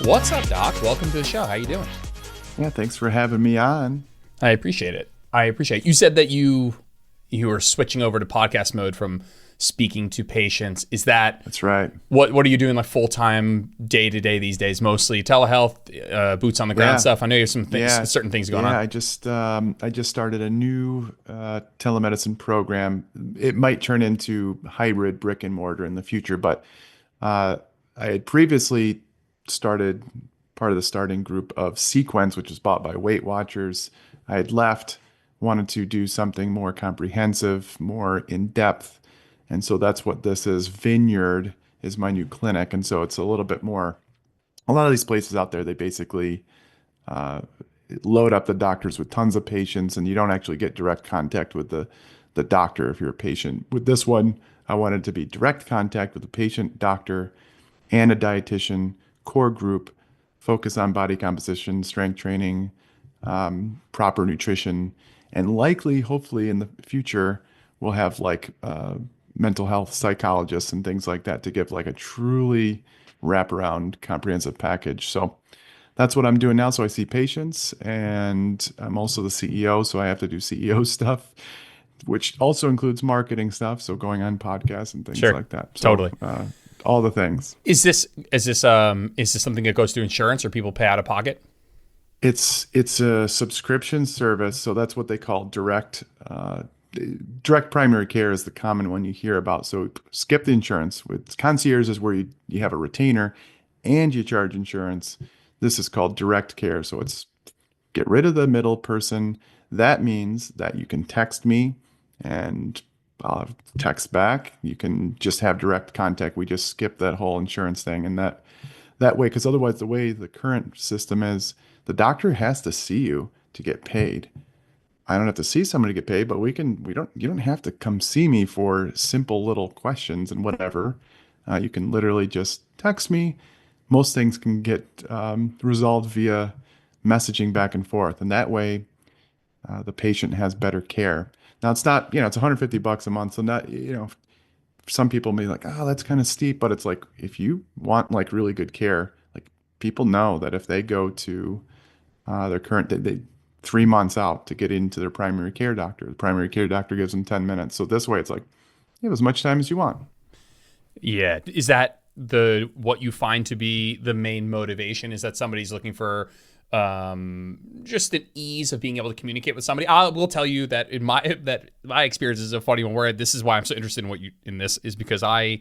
What's up, Doc? Welcome to the show. How you doing? Yeah, thanks for having me on. I appreciate it. You said that you were switching over to podcast mode from speaking to patients. Is that That's right. what are you doing like full time, day to day these days? Mostly telehealth, boots on the ground Yeah, stuff. I know you have some things, yeah, certain things going yeah. on. I just started a new telemedicine program. It might turn into hybrid brick and mortar in the future, but uh, I had previously started part of the starting group of Sequence, which was bought by Weight Watchers. I had left, wanted to do something more comprehensive, more in depth, and so that's what this is. Vineyard is my new clinic, and so it's a little bit more. A lot of these places out there, they basically uh, load up the doctors with tons of patients, and you don't actually get direct contact with the doctor if you're a patient. With this one, I wanted to be direct contact with the patient, doctor, and a dietitian, core group, focus on body composition, strength training, proper nutrition, and likely, hopefully, in the future, we'll have like mental health psychologists and things like that to give like a truly wraparound comprehensive package. So that's what I'm doing now. So I see patients, and I'm also the CEO, so I have to do CEO stuff, which also includes marketing stuff. So going on podcasts and things Sure, like that. So totally. all the things. Is this something that goes through insurance or people pay out of pocket? It's a subscription service, so that's what they call direct. Direct primary care is the common one you hear about. So skip the insurance. With concierge is where you have a retainer and you charge insurance. This is called direct care. So it's get rid of the middle person. That means that you can text me and I'll text back. You can just have direct contact. We just skip that whole insurance thing, and that way, because otherwise the way the current system is, the doctor has to see you to get paid. I don't have to see somebody to get paid, but you don't have to come see me for simple little questions and whatever. You can literally just text me. Most things can get resolved via messaging back and forth, and that way the patient has better care. Now it's not, it's $150 a month, so not, some people may be like, oh, that's kind of steep, but it's like if you want like really good care, like people know that if they go to their current, they 3 months out to get into their primary care doctor, the primary care doctor gives them 10 minutes. So this way, it's like you have as much time as you want. Yeah. Is that the what you find to be the main motivation? Is that somebody's looking for just an ease of being able to communicate with somebody? I will tell you that my experience is a funny one. Where this is why I'm so interested in what you in this is because I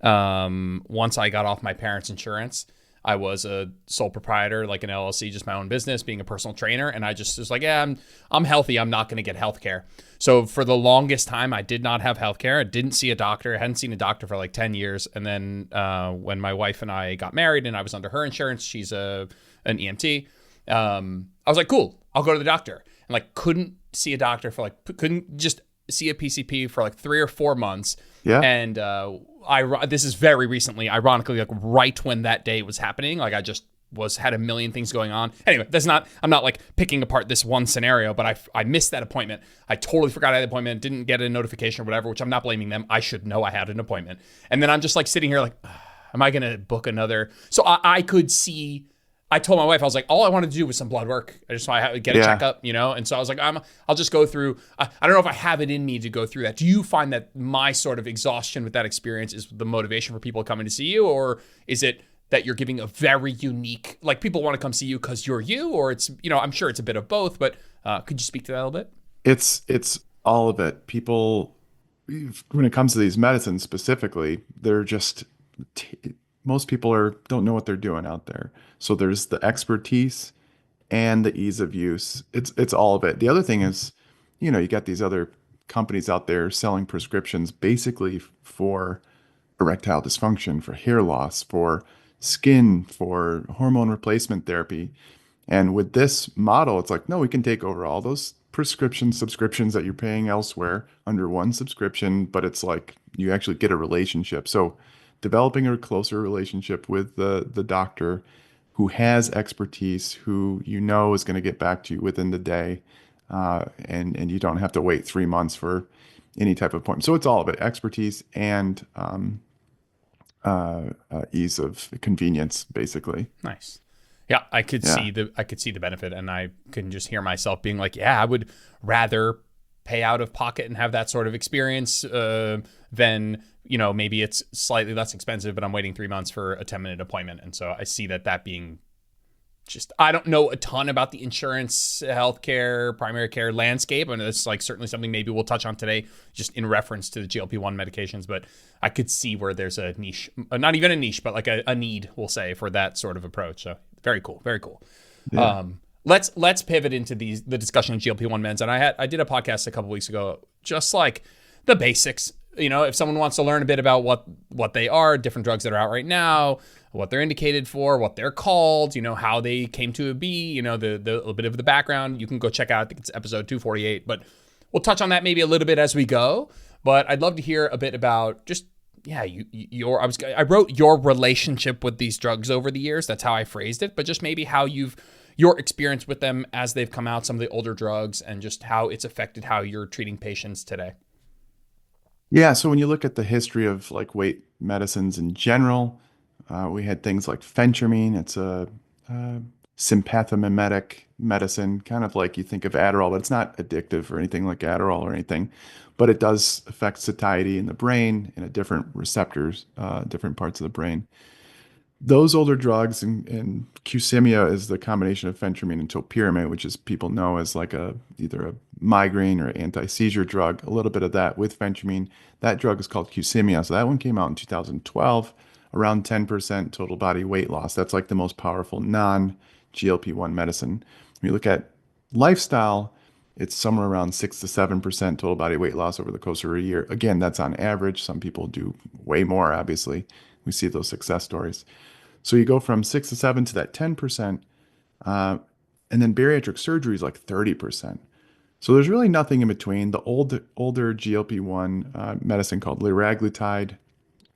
once I got off my parents' insurance, I was a sole proprietor, like an LLC, just my own business, being a personal trainer. And I just was like, yeah, I'm healthy. I'm not going to get healthcare. So for the longest time, I did not have healthcare. I didn't see a doctor. I hadn't seen a doctor for like 10 years. And then when my wife and I got married and I was under her insurance, she's an EMT. I was like, cool, I'll go to the doctor. And like couldn't see a doctor for like, couldn't just see a PCP for like 3 or 4 months. Yeah. And this is very recently, ironically, like right when that day was happening. Like I just had a million things going on. Anyway, I'm not like picking apart this one scenario, but I missed that appointment. I totally forgot I had an appointment, didn't get a notification or whatever, which I'm not blaming them. I should know I had an appointment. And then I'm just like sitting here like, am I going to book another? So I could see, I told my wife, I was like, all I wanted to do was some blood work. I just want to get a Yeah. checkup, And so I was like, I'll just go through. I don't know if I have it in me to go through that. Do you find that my sort of exhaustion with that experience is the motivation for people coming to see you, or is it that you're giving a very unique, like people want to come see you because you're you, or it's, I'm sure it's a bit of both, but could you speak to that a little bit? It's all of it. People, when it comes to these medicines specifically, they're just most people don't know what they're doing out there. So there's the expertise and the ease of use. It's all of it. The other thing is, you got these other companies out there selling prescriptions basically for erectile dysfunction, for hair loss, for skin, for hormone replacement therapy. And with this model, it's like, no, we can take over all those subscriptions that you're paying elsewhere under one subscription, but it's like you actually get a relationship. So developing a closer relationship with the doctor who has expertise, who is going to get back to you within the day, and you don't have to wait 3 months for any type of appointment. So it's all of it, expertise and ease of convenience, basically. Nice. Yeah, Yeah. I could see the benefit, and I can just hear myself being like, yeah, I would rather pay out of pocket and have that sort of experience than, maybe it's slightly less expensive, but I'm waiting 3 months for a 10-minute appointment. And so I see that being just, I don't know a ton about the insurance, healthcare, primary care landscape. And it's like certainly something maybe we'll touch on today, just in reference to the GLP-1 medications. But I could see where there's a niche, not even a niche, but like a need, we'll say, for that sort of approach. So very cool, very cool. Yeah. Let's pivot into the discussion of GLP-1 meds. And I did a podcast a couple weeks ago, just like the basics. If someone wants to learn a bit about what they are, different drugs that are out right now, what they're indicated for, what they're called, how they came to be, the little bit of the background, you can go check out, I think it's episode 248, but we'll touch on that maybe a little bit as we go. But I'd love to hear a bit about just, yeah, I wrote your relationship with these drugs over the years. That's how I phrased it, but just maybe how your experience with them as they've come out, some of the older drugs, and just how it's affected how you're treating patients today. Yeah. So when you look at the history of like weight medicines in general, we had things like phentermine. It's a sympathomimetic medicine, kind of like you think of Adderall, but it's not addictive or anything like Adderall or anything. But it does affect satiety in the brain in a different receptors, different parts of the brain. Those older drugs and Qsymia is the combination of phentermine and topiramate, which is people know as like either a migraine or anti-seizure drug. A little bit of that with phentermine. That drug is called Qsymia. So that one came out in 2012, around 10% total body weight loss. That's like the most powerful non-GLP-1 medicine. When you look at lifestyle, it's somewhere around 6 to 7% total body weight loss over the course of a year. Again, that's on average. Some people do way more, obviously. We see those success stories. So you go from 6 to 7 to that 10%, and then bariatric surgery is like 30%. So there's really nothing in between. The older GLP-1 medicine called liraglutide,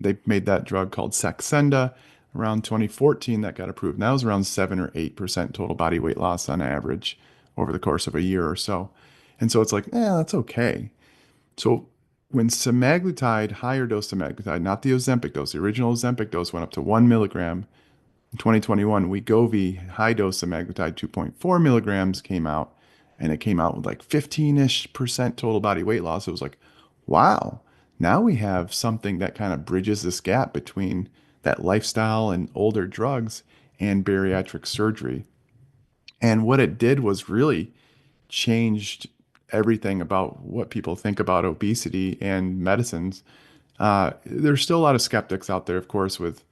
they made that drug called Saxenda around 2014 that got approved. And that was around 7 or 8% total body weight loss on average over the course of a year or so. And so it's like, that's okay. So when semaglutide, higher dose semaglutide, not the Ozempic dose, the original Ozempic dose went up to 1 milligram. In 2021, Wegovy high dose semaglutide 2.4 milligrams came out, and it came out with like 15-ish% total body weight loss. It was like, wow, now we have something that kind of bridges this gap between that lifestyle and older drugs and bariatric surgery. And what it did was really changed everything about what people think about obesity and medicines. There's still a lot of skeptics out there, of course, with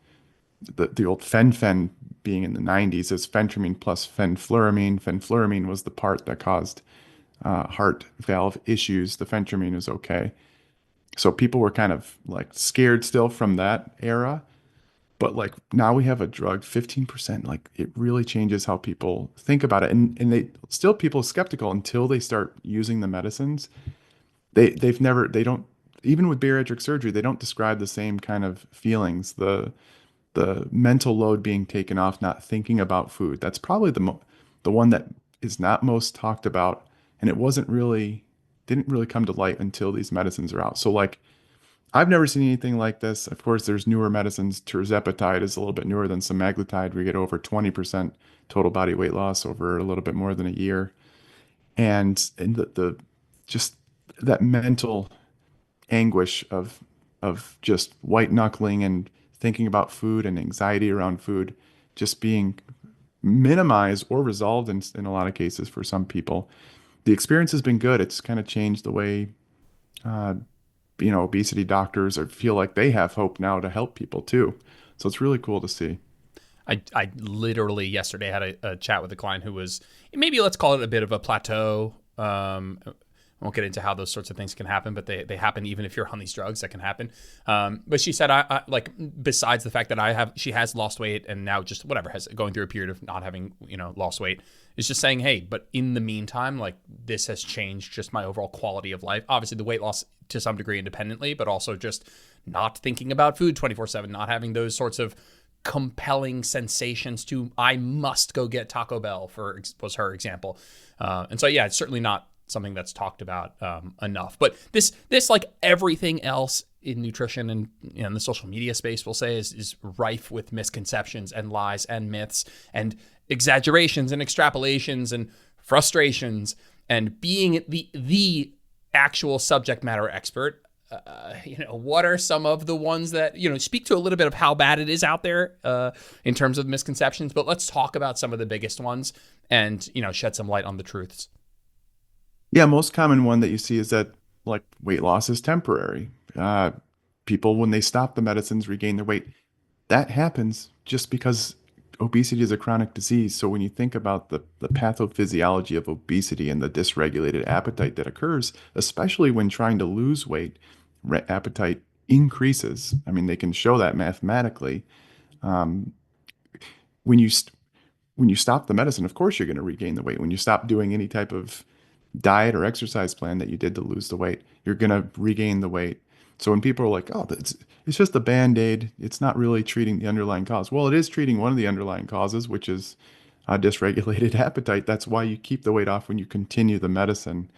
the old fen being in the 90s as phentermine plus fenfluramine. Fenfluramine was the part that caused heart valve issues. The phentermine is okay. So people were kind of like scared still from that era. But like now we have a drug, 15%, like it really changes how people think about it. And they still people skeptical until they start using the medicines. They don't, even with bariatric surgery, they don't describe the same kind of feelings. The mental load being taken off, not thinking about food. That's probably the one that is not most talked about. And it didn't really come to light until these medicines are out. So like, I've never seen anything like this. Of course, there's newer medicines. Tirzepatide is a little bit newer than semaglutide. We get over 20% total body weight loss over a little bit more than a year. And the just that mental anguish of just white knuckling and thinking about food and anxiety around food just being minimized or resolved in a lot of cases for some people. The experience has been good. It's kind of changed the way uh, obesity doctors feel like they have hope now to help people too. So it's really cool to see. I literally yesterday had a chat with a client who was, maybe let's call it a bit of a plateau. I won't get into how those sorts of things can happen, but they happen even if you're on these drugs. That can happen. But she said, I like, besides the fact that she has lost weight and now just whatever has going through a period of not having lost weight, is just saying, hey, but in the meantime, like this has changed just my overall quality of life. Obviously, the weight loss to some degree independently, but also just not thinking about food 24/7, not having those sorts of compelling sensations to I must go get Taco Bell was her example. And so yeah, it's certainly not something that's talked about enough. But this like everything else in nutrition and in the social media space, we'll say, is rife with misconceptions and lies and myths and exaggerations and extrapolations and frustrations. And being the actual subject matter expert, what are some of the ones that, speak to a little bit of how bad it is out there in terms of misconceptions, but let's talk about some of the biggest ones and, shed some light on the truths. Yeah, most common one that you see is that like weight loss is temporary. People, when they stop the medicines, regain their weight. That happens just because obesity is a chronic disease. So when you think about the pathophysiology of obesity and the dysregulated appetite that occurs, especially when trying to lose weight, appetite increases. I mean, they can show that mathematically. Um, when you when you stop the medicine, of course you're going to regain the weight. When you stop doing any type of diet or exercise plan that you did to lose the weight, you're going to regain the weight. So when people are like, "Oh, it's just a band-aid. It's not really treating the underlying cause." Well, it is treating one of the underlying causes, which is dysregulated appetite. That's why you keep the weight off when you continue the medicine.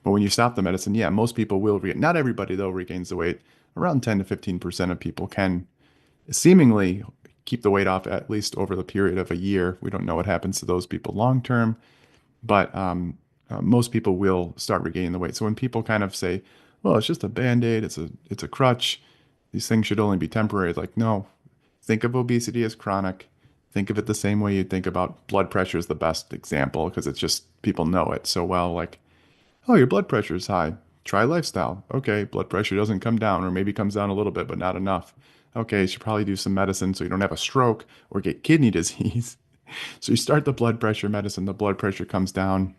But when you stop the medicine, yeah, most people will regain. Not everybody though regains the weight. Around 10 to 15% of people can seemingly keep the weight off at least over the period of a year. We don't know what happens to those people long term, but most people will start regaining the weight. So when people kind of say, "Well, it's just a band-aid, it's a crutch, these things should only be temporary," like, no, think of obesity as chronic. Think of it the same way you think about blood pressure is the best example because it's just people know it so well. Like, "Oh, your blood pressure is high. Try lifestyle." Okay, blood pressure doesn't come down, or maybe comes down a little bit, but not enough. Okay, you should probably do some medicine so you don't have a stroke or get kidney disease. So you start the blood pressure medicine, the blood pressure comes down,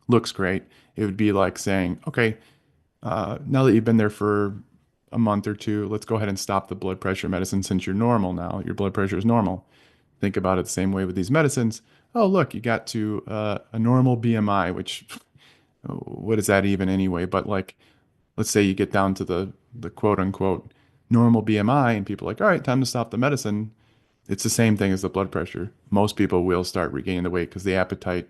looks great. It would be like saying, okay, now that you've been there for a month or two, let's go ahead and stop the blood pressure medicine since you're normal now. Your blood pressure is normal. Think about it the same way with these medicines. Oh, look, you got to a normal BMI, which what is that even anyway? But like, let's say you get down to the quote unquote normal BMI, and people are like, all right, time to stop the medicine. It's the same thing as the blood pressure. Most people will start regaining the weight because the appetite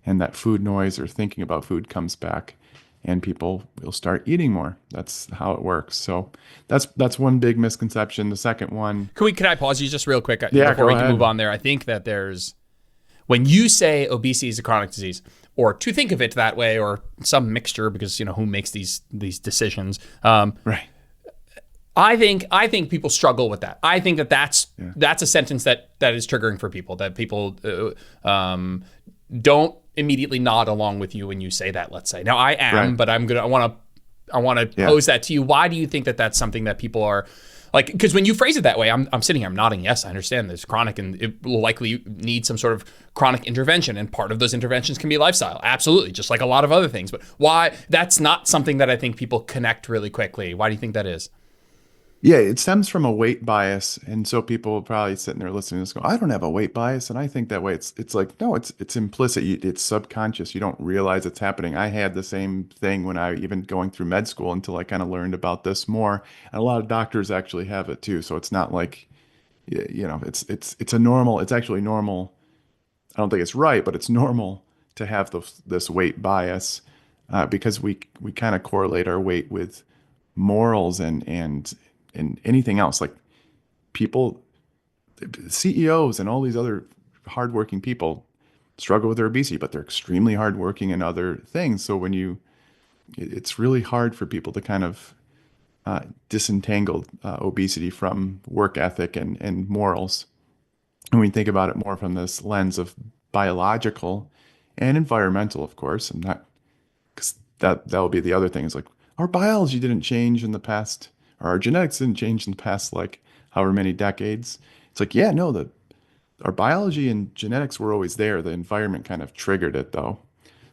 and that food noise or thinking about food comes back, and people will start eating more. That's how it works. So that's one big misconception. The second one, Can I pause you just real quick yeah, before go we can ahead. move on there? I think that when you say obesity is a chronic disease, or to think of it that way, or some mixture, because who makes these decisions. Right. I think people struggle with that. I think that's a sentence that is triggering for people. That people don't immediately nod along with you when you say that. Let's say now I am, Right. but I want to pose that to you. Why do you think that that's something that people are like? Because when you phrase it that way, I'm sitting here, I'm nodding. Yes, I understand this chronic, and it will likely need some sort of chronic intervention, and part of those interventions can be lifestyle. Absolutely, just like a lot of other things. But why that's not something that I think people connect really quickly. Why do you think that is? Yeah, it stems from a weight bias, and so people are probably sitting there listening to this go, "I don't have a weight bias," and I think that way. It's like, no, it's implicit. It's subconscious. You don't realize it's happening. I had the same thing when I even going through med school until I kind of learned about this more. And a lot of doctors actually have it too. So it's not like, it's a normal. It's actually normal. I don't think it's right, but it's normal to have this weight bias because we kind of correlate our weight with morals and anything else. Like people, CEOs and all these other hardworking people struggle with their obesity, but they're extremely hardworking in other things. So it's really hard for people to kind of disentangle obesity from work ethic and morals. And we think about it more from this lens of biological and environmental, of course, and not because that will be the other thing is like our biology didn't change in the past, or our genetics didn't change in the past like however many decades. It's like, yeah, no, the our biology and genetics were always there. The environment kind of triggered it though.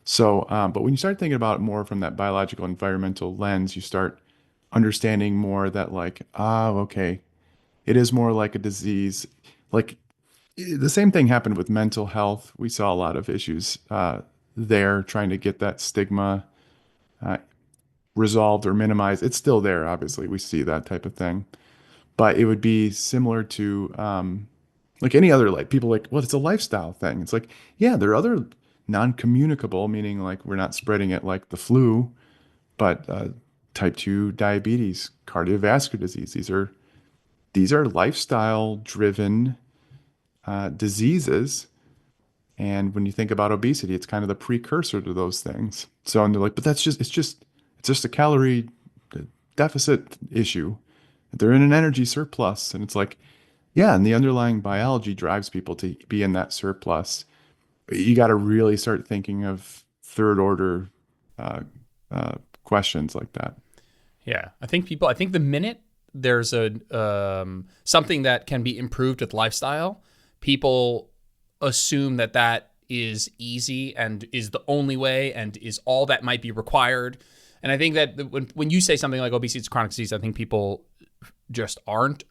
So, but when you start thinking about it more from that biological environmental lens, you start understanding more that like, okay, it is more like a disease. Like the same thing happened with mental health. We saw a lot of issues there trying to get that stigma uh, resolved or minimized. It's still there, obviously. We see that type of thing. But it would be similar to like any other, like people like, well, it's a lifestyle thing. It's like, yeah, there are other non-communicable, meaning like we're not spreading it like the flu, but type 2 diabetes, cardiovascular disease. These are lifestyle driven diseases. And when you think about obesity, it's kind of the precursor to those things. So, and they're like, but it's just a calorie deficit issue. They're in an energy surplus. And it's like, yeah, and the underlying biology drives people to be in that surplus. You got to really start thinking of third order uh, questions like that. Yeah, I think the minute there's a something that can be improved with lifestyle, people assume that that is easy and is the only way and is all that might be required. And I think that when you say something like obesity is chronic disease, I think people just aren't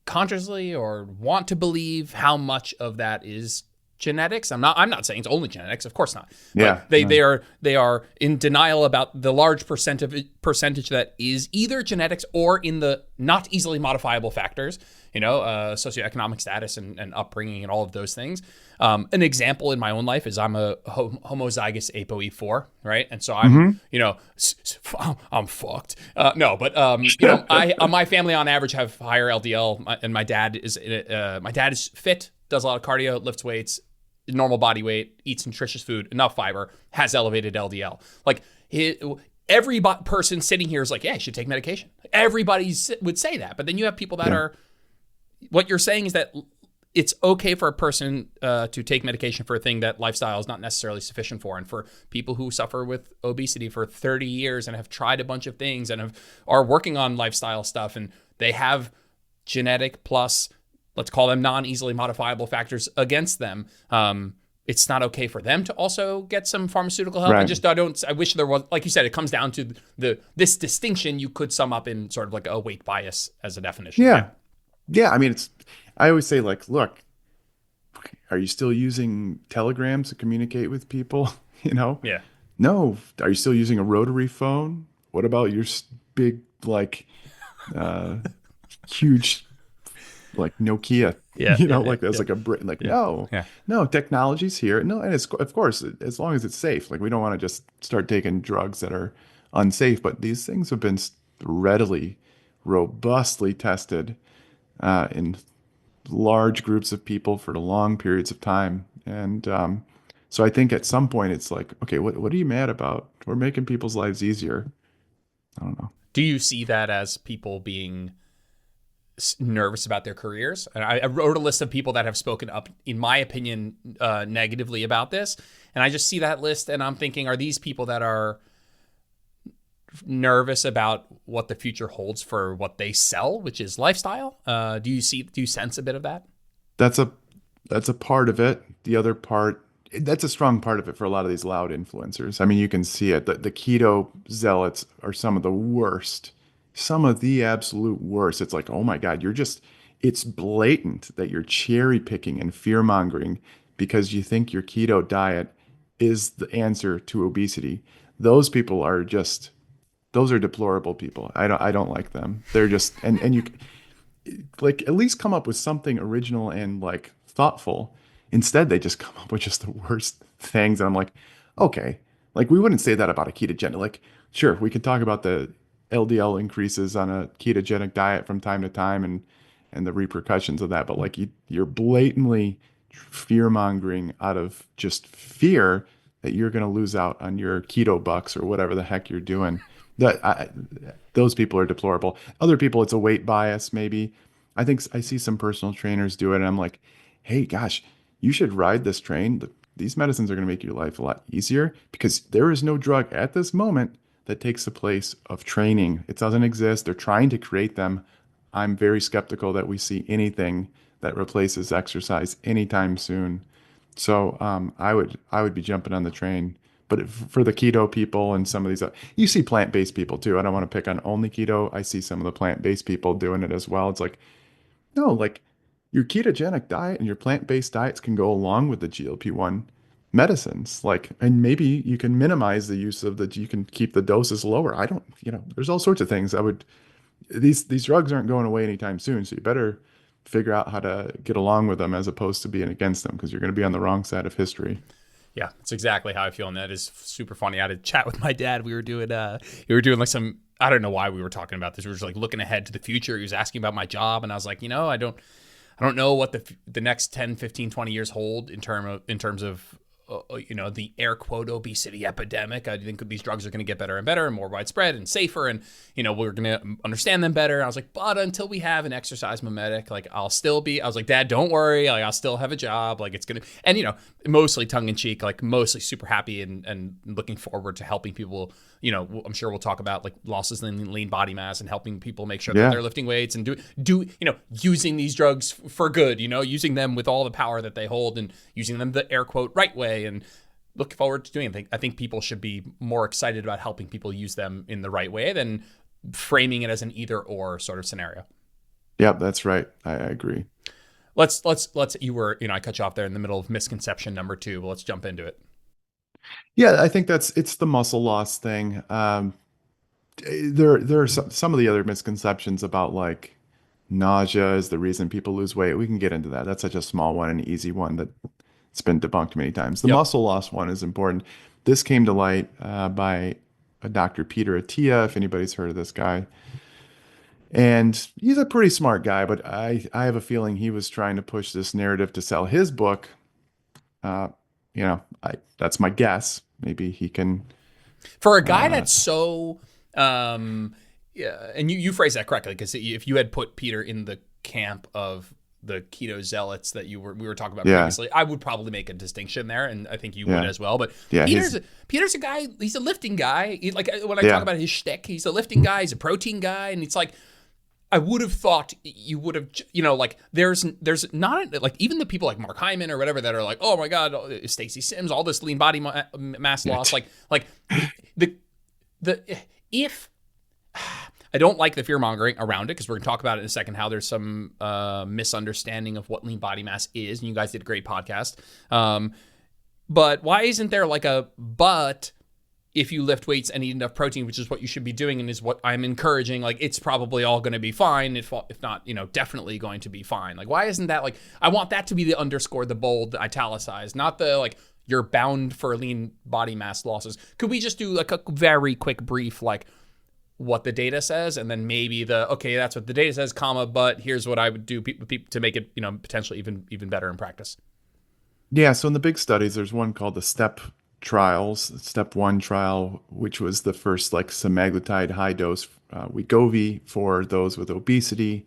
consciously or want to believe how much of that is genetics. I'm not saying it's only genetics, of course not. Yeah, But they are in denial about the large percentage that is either genetics or in the not easily modifiable factors, socioeconomic status and upbringing and all of those things. An example in my own life is I'm a homozygous ApoE4, right? And so I'm, I'm fucked. No, but my family on average have higher LDL, and my dad is fit, does a lot of cardio, lifts weights, normal body weight, eats nutritious food, enough fiber, has elevated LDL. Like every person sitting here is like, yeah, you should take medication. Everybody would say that. But then you have people that are, what you're saying is that it's okay for a person to take medication for a thing that lifestyle is not necessarily sufficient for. And for people who suffer with obesity for 30 years and have tried a bunch of things and are working on lifestyle stuff, and they have genetic plus, let's call them non-easily modifiable factors against them, it's not okay for them to also get some pharmaceutical help. Right. I wish there was, like you said, it comes down to this distinction you could sum up in sort of like a weight bias as a definition. Yeah. Yeah. I mean, I always say, like, look, are you still using telegrams to communicate with people? Yeah. No. Are you still using a rotary phone? What about your big, like, huge, like Nokia, Yeah. like that's like a Brit, like, Yeah. no, Yeah. no, technology's here. No. And it's, of course, as long as it's safe, like, we don't want to just start taking drugs that are unsafe, but these things have been readily, robustly tested in large groups of people for long periods of time. And so I think at some point it's like, okay, what are you mad about? We're making people's lives easier. I don't know. Do you see that as people being nervous about their careers? And I wrote a list of people that have spoken up, in my opinion, negatively about this. And I just see that list and I'm thinking, are these people that are nervous about what the future holds for what they sell, which is lifestyle? Do you sense a bit of that? That's a part of it. The other part, that's a strong part of it for a lot of these loud influencers. I mean, you can see it. The keto zealots are some of the worst, some of the absolute worst. It's like, oh my God, it's blatant that you're cherry picking and fear mongering because you think your keto diet is the answer to obesity. Those people are just, those are deplorable people. I don't like them. They're just, and you, like, at least come up with something original and, like, thoughtful. Instead, they just come up with just the worst things. And I'm like, okay, like, we wouldn't say that about a ketogenic. Like, sure, we could talk about the LDL increases on a ketogenic diet from time to time and the repercussions of that. But, like, you're blatantly fear mongering out of just fear that you're going to lose out on your keto bucks or whatever the heck you're doing. Those people are deplorable. Other people, it's a weight bias, maybe. I think I see some personal trainers do it, and I'm like, hey, gosh, you should ride this train. These medicines are going to make your life a lot easier because there is no drug at this moment that takes the place of training. It doesn't exist. They're trying to create them. I'm very skeptical that we see anything that replaces exercise anytime soon. So I would be jumping on the train. But for the keto people and some of these, you see plant-based people too. I don't want to pick on only keto. I see some of the plant-based people doing it as well. It's like, no, like, your ketogenic diet and your plant-based diets can go along with the GLP-1 medicines. Like, and maybe you can minimize the use of you can keep the doses lower. I don't, there's all sorts of things. These drugs aren't going away anytime soon. So you better figure out how to get along with them as opposed to being against them, because you're going to be on the wrong side of history. Yeah, that's exactly how I feel, and that is super funny. I had a chat with my dad. We were doing like some I don't know why we were talking about this. We were just like looking ahead to the future. He was asking about my job, and I was like, I don't know what the next 10, 15, 20 years hold in terms of the air quote obesity epidemic. I think these drugs are going to get better and better and more widespread and safer, and we're going to understand them better. And I was like, but until we have an exercise mimetic, like I'll still be. I was like, Dad, don't worry, like I'll still have a job. Like it's gonna, and mostly tongue in cheek, like mostly super happy and looking forward to helping people. I'm sure we'll talk about like losses in lean body mass and helping people make sure that they're lifting weights and using these drugs for good, using them with all the power that they hold and using them the air quote right way, and look forward to doing it. I think people should be more excited about helping people use them in the right way than framing it as an either or sort of scenario. Yep, that's right. I agree. Let's you were, I cut you off there in the middle of misconception number 2, but let's jump into it. Yeah, I think it's the muscle loss thing. There are some of the other misconceptions about like nausea is the reason people lose weight. We can get into that. That's such a small one, an easy one that's been debunked many times. The Yep. muscle loss one is important. This came to light by a Dr. Peter Attia, if anybody's heard of this guy. And he's a pretty smart guy, but I have a feeling he was trying to push this narrative to sell his book. Uh, that's my guess. Maybe he can. For a guy that's so, yeah, and you phrase that correctly, because if you had put Peter in the camp of the keto zealots that we were talking about previously, I would probably make a distinction there, and I think you would as well. But Peter's a guy. He's a lifting guy. Like when I talk about his shtick, he's a lifting guy. He's a protein guy, and it's like, I would have thought you would have, like there's not like even the people like Mark Hyman or whatever that are like, oh my God, Stacey Sims, all this lean body mass loss, like the if I don't like the fear mongering around it, because we're gonna talk about it in a second, how there's some misunderstanding of what lean body mass is, and you guys did a great podcast. But why isn't there like if you lift weights and eat enough protein, which is what you should be doing and is what I'm encouraging, like it's probably all going to be fine. If not, definitely going to be fine. Like, why isn't that like, I want that to be the underscore, the bold, the italicized, not the like, you're bound for lean body mass losses. Could we just do like a very quick brief, like what the data says, and then maybe okay, that's what the data says, comma, but here's what I would do to make it, potentially even better in practice. Yeah. So in the big studies, there's one called the Step 1 trial, which was the first like semaglutide high dose Wegovy for those with obesity.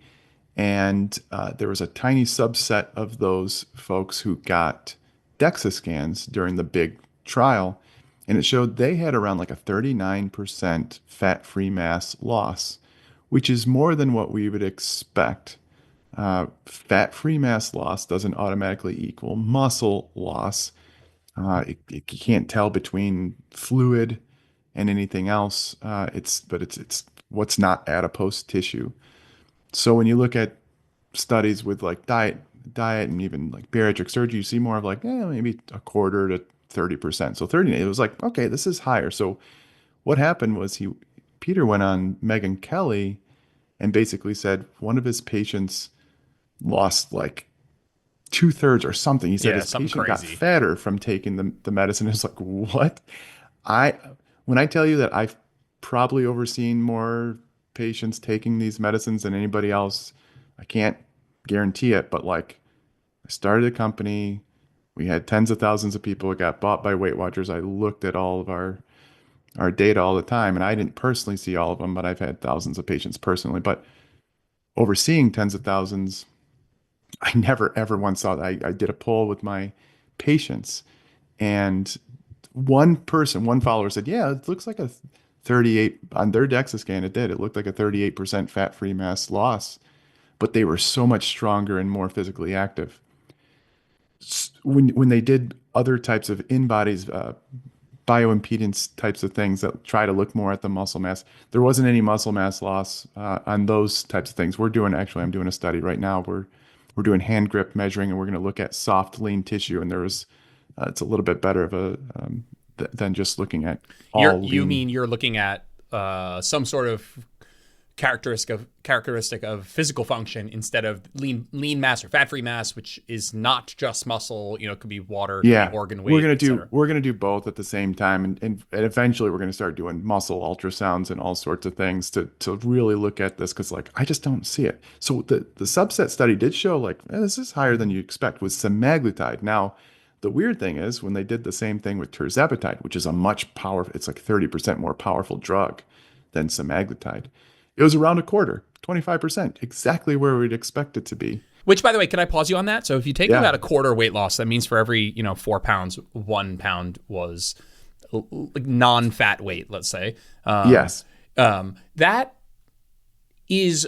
And there was a tiny subset of those folks who got DEXA scans during the big trial. And it showed they had around like a 39% fat-free mass loss, which is more than what we would expect. Fat-free mass loss doesn't automatically equal muscle loss. You can't tell between fluid and anything else. It's what's not adipose tissue. So when you look at studies with like diet and even like bariatric surgery, you see more of like maybe a quarter to 30%. So 30, it was like, okay, this is higher. So what happened was Peter went on Megyn Kelly and basically said one of his patients lost like 2/3 or something. He said his patient got fatter from taking the medicine. It's like, what? When I tell you that I've probably overseen more patients taking these medicines than anybody else, I can't guarantee it, but like I started a company, we had tens of thousands of people. It got bought by Weight Watchers. I looked at all of our data all the time, and I didn't personally see all of them, but I've had thousands of patients personally. But overseeing tens of thousands, I never ever once saw that. I did a poll with my patients, and one follower said, "Yeah, it looks like a 38 on their DEXA scan. It did. It looked like a 38% fat-free mass loss, but they were so much stronger and more physically active." When they did other types of in-bodies, bioimpedance types of things that try to look more at the muscle mass, there wasn't any muscle mass loss on those types of things. I'm doing a study right now where we're doing hand grip measuring, and we're going to look at soft lean tissue, and it's a little bit better of a than just looking at all lean. You mean you're looking at some sort of characteristic of physical function instead of lean mass or fat free mass, which is not just muscle. You know, it could be water, it could be Yeah, organ weight, etc. we're gonna do both at the same time, and eventually we're gonna start doing muscle ultrasounds and all sorts of things to really look at this because like I just don't see it. So the subset study did show like this is higher than you expect with semaglutide. Now, the weird thing is when they did the same thing with tirzepatide, which is a much powerful, it's like 30% more powerful drug than semaglutide. It was around a quarter, 25%, exactly where we'd expect it to be. Which, by the way, can I pause you on that? So if you take Yeah. about a quarter weight loss, that means for every 4 pounds, 1 pound was like non-fat weight. Let's say. Yes. That is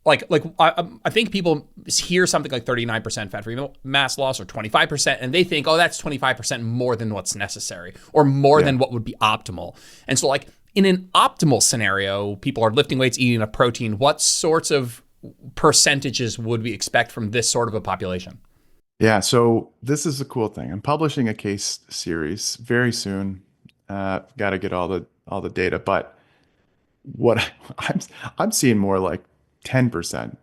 I think people hear something like 39% fat-free mass loss or 25%, and they think, oh, that's 25% more than what's necessary or more than what would be optimal. And so like in an optimal scenario, people are lifting weights, eating enough protein. What sorts of percentages would we expect from this sort of a population? Yeah, so this is a cool thing. I'm publishing a case series very soon. Got to get all the data, but what I'm I'm seeing more like 10%.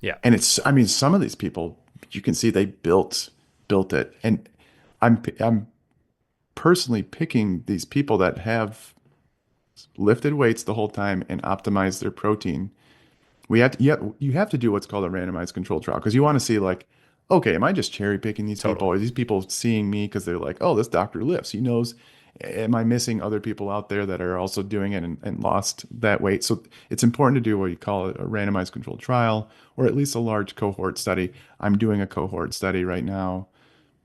Yeah, And it's I mean some of these people you can see they built it. And I'm personally picking these people that have lifted weights the whole time and optimized their protein. You have to do what's called a randomized control trial because you want to see like, okay, am I just cherry picking these people? totally. Are these people seeing me because they're like, oh, this doctor lifts, he knows. Am I missing other people out there that are also doing it and lost that weight? So it's important to do what you call a randomized controlled trial or at least a large cohort study. I'm doing a cohort study right now,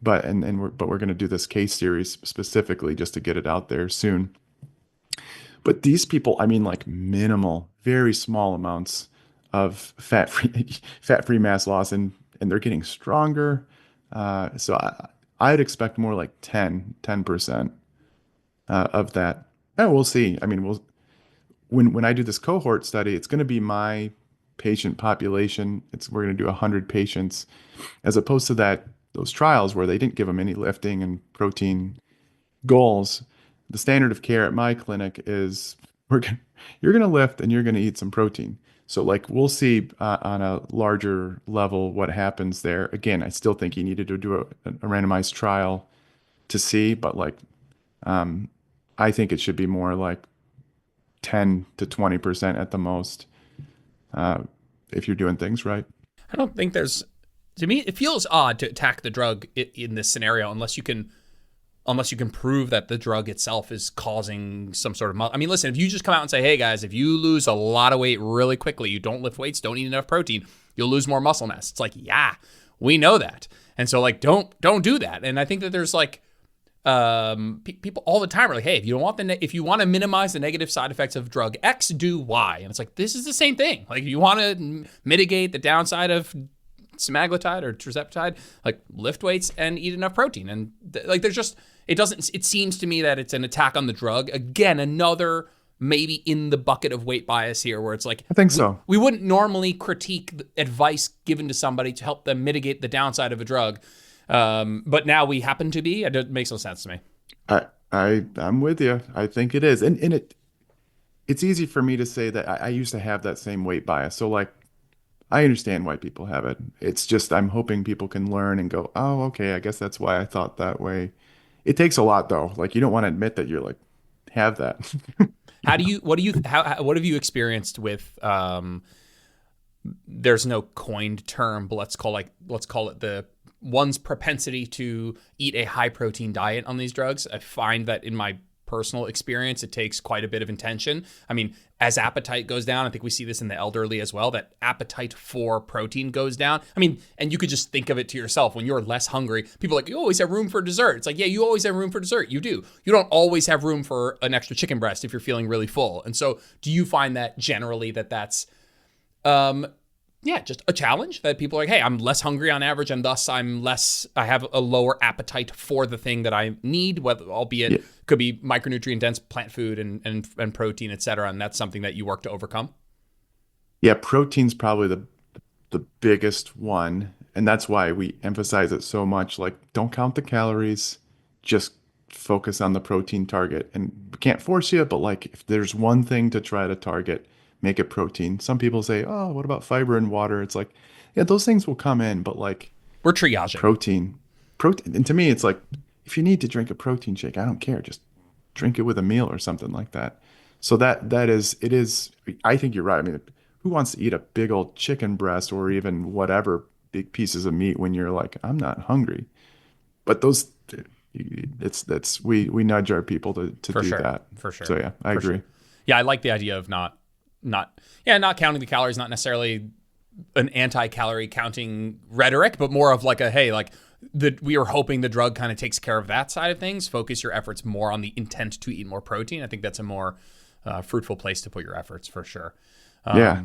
but we're going to do this case series specifically just to get it out there soon. But these people, I mean, like minimal, very small amounts of fat-free mass loss, and they're getting stronger. I'd expect more like 10% of that. And we'll see. I mean, when I do this cohort study, it's going to be my patient population. We're going to do 100 patients, as opposed to those trials where they didn't give them any lifting and protein goals. The standard of care at my clinic is you're gonna lift and you're gonna eat some protein. So like we'll see on a larger level what happens there. Again, I still think you needed to do a randomized trial to see, but like I think it should be more like 10 to 20% at the most uh, if you're doing things right. I don't think there's. To me, it feels odd to attack the drug in this scenario unless you can prove that the drug itself is causing some sort of I mean, listen, if you just come out and say, hey guys, if you lose a lot of weight really quickly, you don't lift weights, don't eat enough protein, you'll lose more muscle mass. It's like, yeah, we know that. And so like, don't do that. And I think that there's like, people all the time are like, hey, if you don't want if you want to minimize the negative side effects of drug X, do Y. And it's like, this is the same thing. Like if you want to mitigate the downside of semaglutide or tirzepatide, like lift weights and eat enough protein. And like, there's just, it seems to me that it's an attack on the drug. Again, another maybe in the bucket of weight bias here where it's like, I think so. We wouldn't normally critique the advice given to somebody to help them mitigate the downside of a drug. But now we happen to be, it makes no sense to me. I'm with you. I think it is. And it's easy for me to say that I used to have that same weight bias. So like, I understand why people have it. It's just I'm hoping people can learn and go, oh, okay, I guess that's why I thought that way. It takes a lot though. Like you don't want to admit that you're like have that. What have you experienced with, there's no coined term, but let's call it the one's propensity to eat a high protein diet on these drugs. I find that in my personal experience, it takes quite a bit of intention. I mean, as appetite goes down, I think we see this in the elderly as well, that appetite for protein goes down. I mean, and you could just think of it to yourself when you're less hungry. People are like, you always have room for dessert. It's like, yeah, you always have room for dessert. You do. You don't always have room for an extra chicken breast if you're feeling really full. And so do you find that generally that's just a challenge that people are like, hey, I'm less hungry on average, and thus I have a lower appetite for the thing that I need, whether albeit could be micronutrient dense plant food and protein, et cetera. And that's something that you work to overcome. Yeah, protein's probably the biggest one, and that's why we emphasize it so much. Like, don't count the calories, just focus on the protein target. And we can't force you, but like if there's one thing to try to target, make it protein. Some people say, oh, what about fiber and water? It's like, yeah, those things will come in, but like We're triaging. protein. And to me, it's like, if you need to drink a protein shake, I don't care. Just drink it with a meal or something like that. So that is, it is, I think you're right. I mean, who wants to eat a big old chicken breast or even whatever big pieces of meat when you're like, I'm not hungry? But those, that's, we nudge our people to For do sure. that. For sure. So yeah, I For agree. sure. Yeah, I like the idea of not counting the calories, not necessarily an anti-calorie counting rhetoric, but more of like a, hey, like we are hoping the drug kind of takes care of that side of things. Focus your efforts more on the intent to eat more protein. I think that's a more fruitful place to put your efforts for sure. Yeah.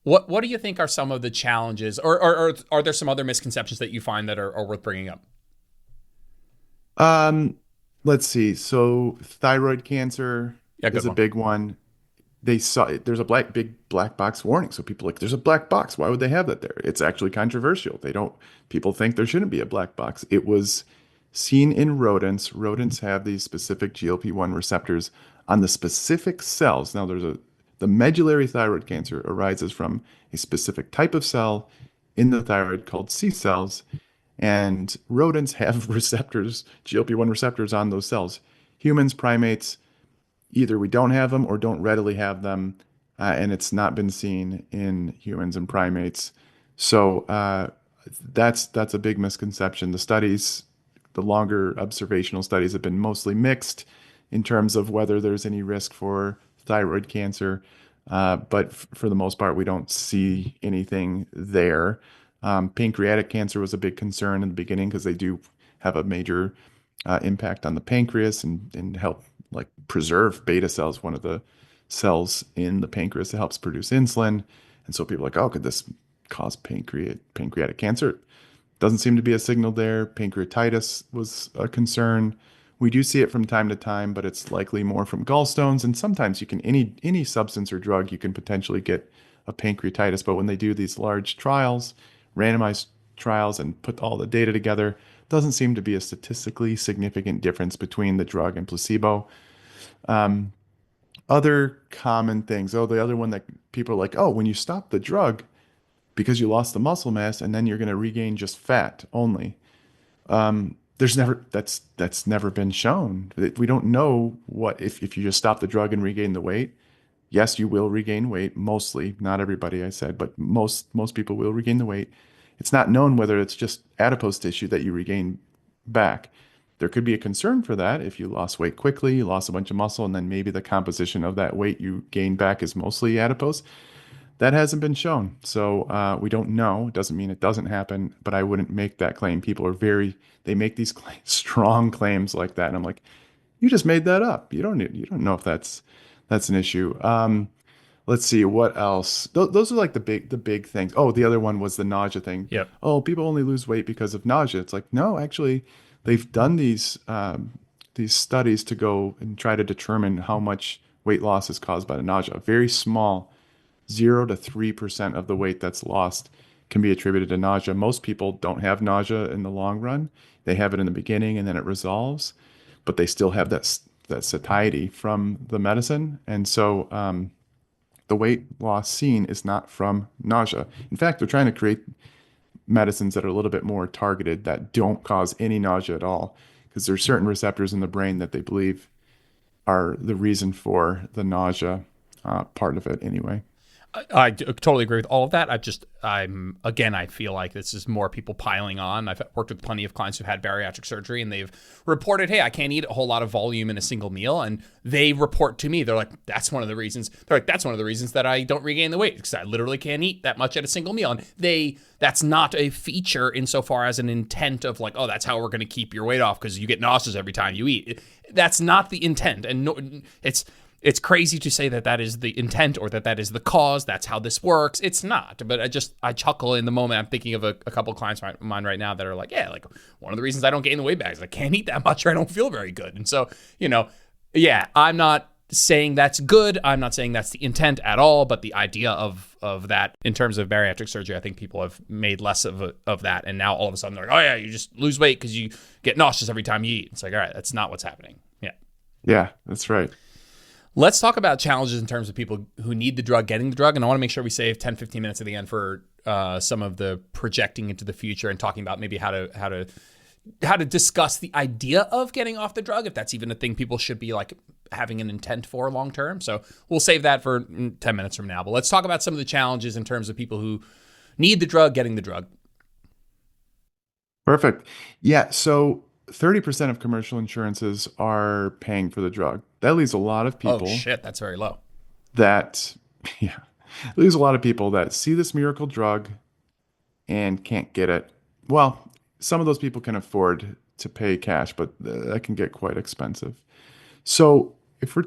What do you think are some of the challenges, or are there some other misconceptions that you find that are worth bringing up? Um, let's see. So thyroid cancer Yeah, good is a one. big one. They saw there's a big black box warning. So people are like, there's a black box. Why would they have that there? It's actually controversial. They don't, people think there shouldn't be a black box. It was seen in rodents. Rodents have these specific GLP-1 receptors on the specific cells. Now the medullary thyroid cancer arises from a specific type of cell in the thyroid called C cells. And rodents have receptors, GLP-1 receptors on those cells. Humans, primates, either we don't have them or don't readily have them, and it's not been seen in humans and primates. So that's a big misconception. The longer observational studies have been mostly mixed in terms of whether there's any risk for thyroid cancer, but for the most part, we don't see anything there. Pancreatic cancer was a big concern in the beginning because they do have a major impact on the pancreas and help like preserve beta cells, one of the cells in the pancreas that helps produce insulin. And so people are like, oh, could this cause pancreatic cancer? Doesn't seem to be a signal there. Pancreatitis was a concern. We do see it from time to time, but it's likely more from gallstones. And sometimes you can any substance or drug you can potentially get a pancreatitis. But when they do these large trials, randomized trials, and put all the data together, doesn't seem to be a statistically significant difference between the drug and placebo. Other common things. Oh, the other one that people are like, oh, when you stop the drug because you lost the muscle mass and then you're going to regain just fat only. That's never been shown. We don't know what if you just stop the drug and regain the weight. Yes, you will regain weight, mostly, not everybody I said, but most people will regain the weight. It's not known whether it's just adipose tissue that you regain back. There could be a concern for that if you lost weight quickly, you lost a bunch of muscle, and then maybe the composition of that weight you gain back is mostly adipose. That hasn't been shown. So we don't know. It doesn't mean it doesn't happen, but I wouldn't make that claim. People are they make these strong claims like that. And I'm like, you just made that up. You don't know if that's an issue. Let's see what else. Those are like the big things. Oh, the other one was the nausea thing. Yep. Oh, people only lose weight because of nausea. It's like, no, actually, they've done these studies to go and try to determine how much weight loss is caused by the nausea. Very small, 0 to 3% of the weight that's lost can be attributed to nausea. Most people don't have nausea in the long run. They have it in the beginning and then it resolves, but they still have that satiety from the medicine. And so the weight loss seen is not from nausea. In fact, they're trying to create medicines that are a little bit more targeted that don't cause any nausea at all because there's certain receptors in the brain that they believe are the reason for the nausea part of it anyway. I totally agree with all of that. I feel like this is more people piling on. I've worked with plenty of clients who've had bariatric surgery and they've reported, hey, I can't eat a whole lot of volume in a single meal. And they report to me, they're like, that's one of the reasons that I don't regain the weight because I literally can't eat that much at a single meal. And that's not a feature insofar as an intent of like, oh, that's how we're going to keep your weight off because you get nauseous every time you eat. That's not the intent. And no, it's crazy to say that is the intent or that is the cause. That's how this works. It's not. But I chuckle in the moment. I'm thinking of a couple of clients of mine right now that are like, yeah, like one of the reasons I don't gain the weight back is I can't eat that much or I don't feel very good. And so, yeah, I'm not saying that's good. I'm not saying that's the intent at all. But the idea of that in terms of bariatric surgery, I think people have made less of that. And now all of a sudden they're like, oh yeah, you just lose weight because you get nauseous every time you eat. It's like, all right, that's not what's happening. Yeah. Yeah, that's right. Let's talk about challenges in terms of people who need the drug getting the drug. And I want to make sure we save 10, 15 minutes at the end for some of the projecting into the future and talking about maybe how to discuss the idea of getting off the drug, if that's even a thing people should be like having an intent for long term. So we'll save that for 10 minutes from now. But let's talk about some of the challenges in terms of people who need the drug getting the drug. Perfect. Yeah. So 30% of commercial insurances are paying for the drug. That leaves a lot of Oh people shit, that's very low. that, yeah, it leaves a lot of people that see this miracle drug and can't get it. Well, some of those people can afford to pay cash, but that can get quite expensive. So if we're,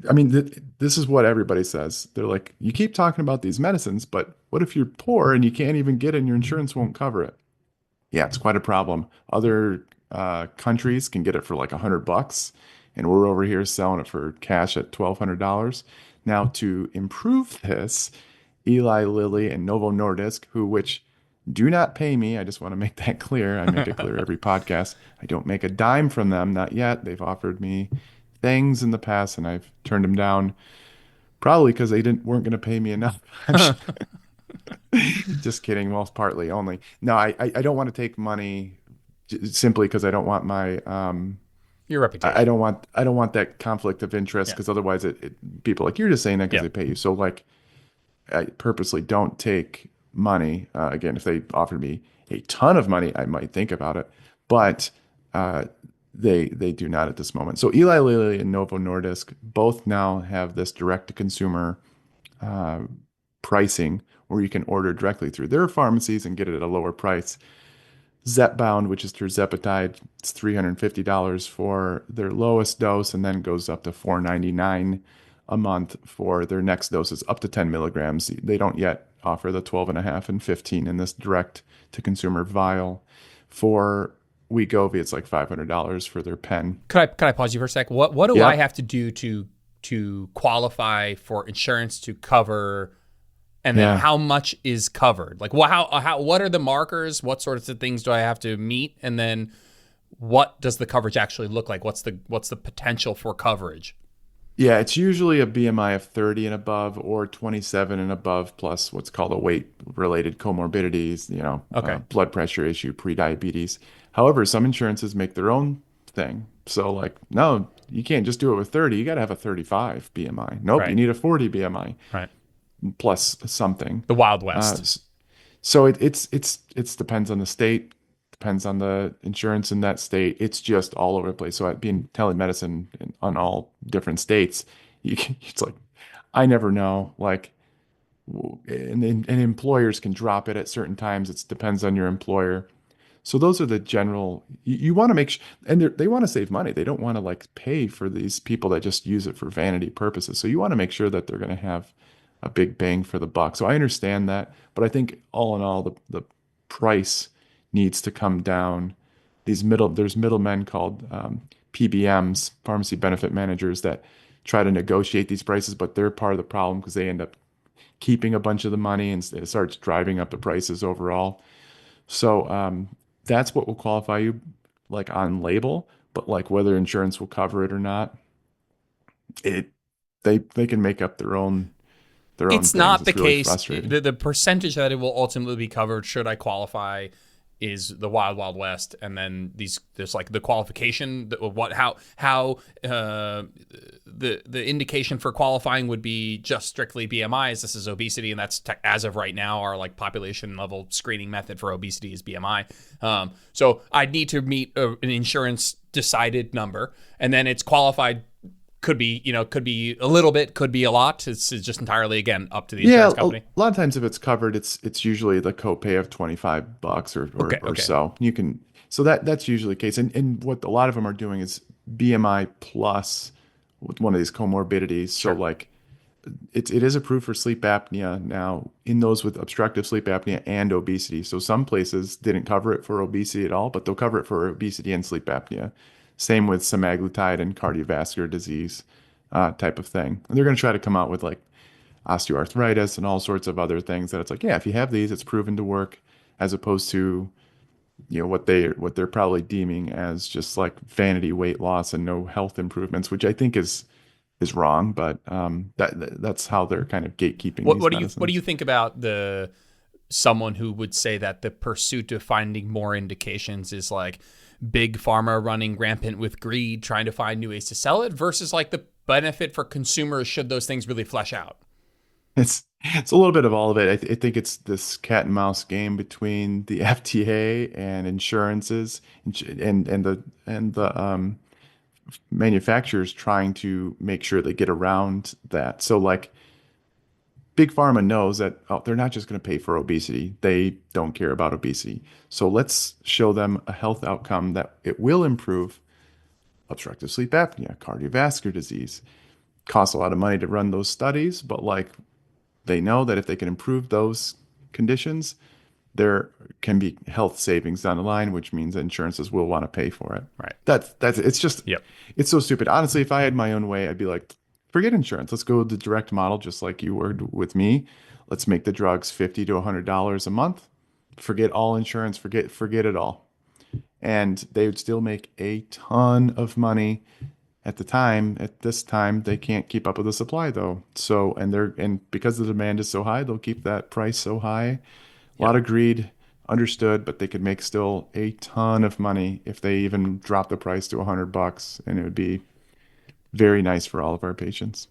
I mean, this is what everybody says. They're like, you keep talking about these medicines, but what if you're poor and you can't even get it and your insurance won't cover it? Yeah, it's quite a problem. Other countries can get it for like $100, and we're over here selling it for cash at $1,200. Now, to improve this, Eli Lilly and Novo Nordisk, which do not pay me, I just want to make that clear. I make it clear every podcast. I don't make a dime from them, not yet. They've offered me things in the past, and I've turned them down, probably because they didn't weren't going to pay me enough. Just kidding. Well, partly only. No, I don't want to take money simply because I don't want my Your I reputation. don't want that conflict of interest Yeah. because otherwise people like you're just saying that because Yeah. they pay you. So like I purposely don't take money. Again, if they offered me a ton of money, I might think about it, but uh, they do not at this moment. So Eli Lilly and Novo Nordisk both now have this direct to consumer uh, pricing where you can order directly through their pharmacies and get it at a lower price. Zepbound, which is tirzepatide, it's $350 for their lowest dose, and then goes up to $499 a month for their next doses, up to 10 milligrams. They don't yet offer the 12 and a half and 15 in this direct to consumer vial. For Wegovy, it's like $500 for their pen. Could I pause you for a sec? What do I Yep. have to do to qualify for insurance to cover, and then Yeah. how much is covered? Like, how what are the markers? What sorts of things do I have to meet? And then what does the coverage actually look like? What's the potential for coverage? Yeah, it's usually a BMI of 30 and above or 27 and above, plus what's called a weight-related comorbidities, Okay. blood pressure issue, prediabetes. However, some insurances make their own thing. So, like, no, you can't just do it with 30. You got to have a 35 BMI. Nope, you Right. need a 40 BMI Right. plus something. The Wild Uh, West. so it's depends on the state, depends on the insurance in that state. It's just all over the place. So being telemedicine on all different states, it's like I never know. Like, and employers can drop it at certain times. It depends on your employer. So those are the general. You want to make sure, and they want to save money. They don't want to like pay for these people that just use it for vanity purposes. So you want to make sure that they're going to have a big bang for the buck. So I understand that, but I think all in all, the price needs to come down. There's middlemen called PBMs, pharmacy benefit managers, that try to negotiate these prices, but they're part of the problem because they end up keeping a bunch of the money and it starts driving up the prices overall. So that's what will qualify you like on label, but like whether insurance will cover it or not, it they can make up their own It's things. not the It's really case. frustrating. The percentage that it will ultimately be covered, should I qualify, is the Wild Wild West, and then there's like the qualification, how the indication for qualifying would be just strictly BMIs. This is obesity, and that's as of right now our like population level screening method for obesity is BMI. So I'd need to meet an insurance decided number, and then it's qualified. Could be a little bit, could be a lot. It's just entirely, again, up to the Yeah, insurance a company. lot of times if it's covered, it's usually the copay of $25 or Okay, or, or okay, so. You can so that's usually the case. And what a lot of them are doing is BMI plus with one of these comorbidities. So sure. like it is approved for sleep apnea now in those with obstructive sleep apnea and obesity. So some places didn't cover it for obesity at all, but they'll cover it for obesity and sleep apnea. Same with semaglutide and cardiovascular disease type of thing. And they're going to try to come out with like osteoarthritis and all sorts of other things that it's like, yeah, if you have these, it's proven to work, as opposed to what they're probably deeming as just like vanity weight loss and no health improvements, which I think is is wrong, but that's how they're kind of gatekeeping these What do you medicines. think about the someone who would say that the pursuit of finding more indications is like big pharma running rampant with greed, trying to find new ways to sell it, versus like the benefit for consumers should those things really flesh out? It's a little bit of all of it. I think it's this cat and mouse game between the FDA and insurances and the manufacturers trying to make sure they get around that. So like big pharma knows that they're not just going to pay for obesity. They don't care about obesity. So let's show them a health outcome that it will improve obstructive sleep apnea, cardiovascular disease. Costs a lot of money to run those studies, but like they know that if they can improve those conditions, there can be health savings down the line, which means that insurances will want to pay for it. Right. That's it's just Yep. it's so stupid. Honestly, if I had my own way, I'd be like, forget insurance. Let's go with the direct model, just like you were with me. Let's make the drugs $50 to $100 a month. Forget all insurance. Forget it all. And they would still make a ton of money at the time. At this time, they can't keep up with the supply though. So and because the demand is so high, they'll keep that price so high. A lot Yep. of greed, understood, but they could make still a ton of money if they even drop the price to $100, and it would be very nice for all of our patients.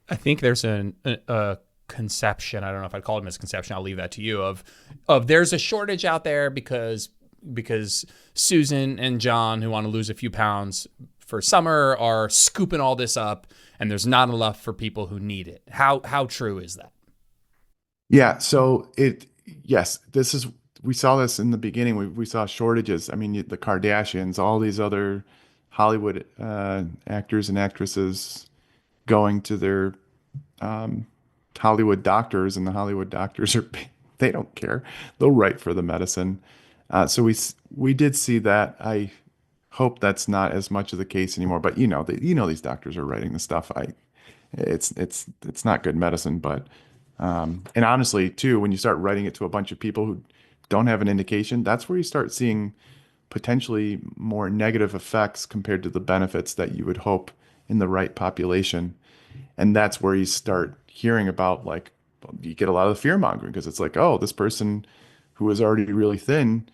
I think there's a conception. I don't know if I'd call it a misconception. I'll leave that to you. Of there's a shortage out there because Susan and John, who want to lose a few pounds for summer, are scooping all this up, and there's not enough for people who need it. How true is that? Yeah, so yes, this is, we saw this in the beginning. We saw shortages. I mean, the Kardashians, all these other Hollywood actors and actresses going to their um, Hollywood doctors, and the Hollywood doctors are, they don't care. They'll write for the medicine. So we did see that. I hope that's not as much of the case anymore. But these doctors are writing the stuff. It's not good medicine. But and honestly, too, when you start writing it to a bunch of people who don't have an indication, that's where you start seeing potentially more negative effects compared to the benefits that you would hope in the right population. And that's where you start hearing about, like, you get a lot of the fear mongering because it's like, oh, this person who was already really thin